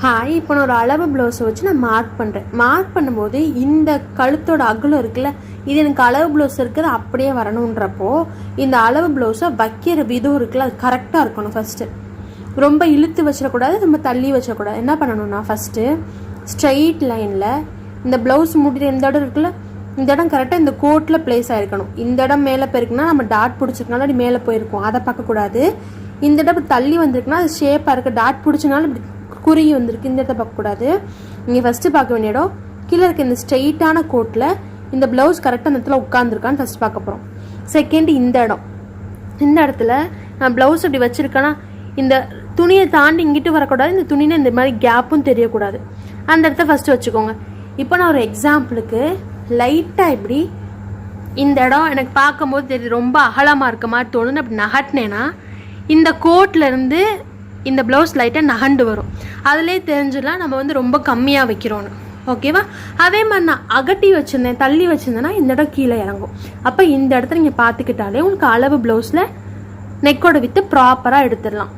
Hi, இப்போ நான் ஒரு அளவு ப்ளவுஸை வச்சு நான் மார்க் பண்ணுறேன். மார்க் பண்ணும்போது இந்த கழுத்தோட அகலம் இருக்குல்ல, இது எனக்கு அளவு ப்ளவுஸ் இருக்குது அப்படியே வரணுன்றப்போ இந்த அளவு ப்ளவுஸை வைக்கிற விதம் இருக்குல்ல, அது கரெக்டாக இருக்கணும். ஃபஸ்ட்டு ரொம்ப இழுத்து வச்சிடக்கூடாது, ரொம்ப தள்ளி வச்சிடக்கூடாது. என்ன பண்ணணும்னா ஃபஸ்ட்டு ஸ்ட்ரெயிட் லைனில் இந்த ப்ளவுஸ் முடிகிற இந்த இடம் இருக்குல்ல, இந்த இடம் கரெக்டாக இந்த கோட்டில் ப்ளேஸ் ஆகிருக்கணும். இந்த இடம் மேலே போயிருக்குன்னா நம்ம டாட் பிடிச்சிருக்கனால அப்படி மேலே போயிருக்கோம், அதை பார்க்கக்கூடாது. இந்த இடம் தள்ளி வந்திருக்குன்னா அது ஷேப்பாக இருக்குது, டாட் பிடிச்சனால இப்படி குறுகி வந்திருக்கு, இந்த இடத்த பார்க்கக்கூடாது. நீங்கள் ஃபஸ்ட்டு பார்க்க வேண்டிய இடம் கீழே இருக்க இந்த ஸ்ட்ரெயிட்டான கோட்டில் இந்த ப்ளவுஸ் கரெக்டாக அந்த இடத்துல உட்காந்துருக்கான்னு ஃபஸ்ட் பார்க்க போகிறோம். செகண்ட் இந்த இடம், இந்த இடத்துல நான் ப்ளவுஸ் அப்படி வச்சுருக்கேன்னா இந்த துணியை தாண்டி இங்கிட்டு வரக்கூடாது, இந்த துணியில் இந்த மாதிரி கேப்பும் தெரியக்கூடாது. அந்த இடத்த ஃபஸ்ட்டு வச்சுக்கோங்க. இப்போ நான் ஒரு எக்ஸாம்பிளுக்கு லைட்டாக இப்படி இந்த இடம் எனக்கு பார்க்கும்போது தெரியுது ரொம்ப அகலமாக இருக்க மாதிரி தோணுன்னு அப்படி நகட்டினேன்னா இந்த கோட்லேருந்து இந்த ப்ளவுஸ் லைட்டாக நகண்டு வரும். அதிலே தெரிஞ்சிடலாம் நம்ம வந்து ரொம்ப கம்மியாக வைக்கிறோன்னு. ஓகேவா? அதே மாதிரி நான் அகட்டி வச்சுருந்தேன், தள்ளி வச்சுருந்தேன்னா இந்த இடம் கீழே இறங்கும். அப்போ இந்த இடத்த நீங்கள் பார்த்துக்கிட்டாலே உங்களுக்கு அளவு ப்ளவுஸில் நெக்கோட வித்து ப்ராப்பராக எடுத்துடலாம்.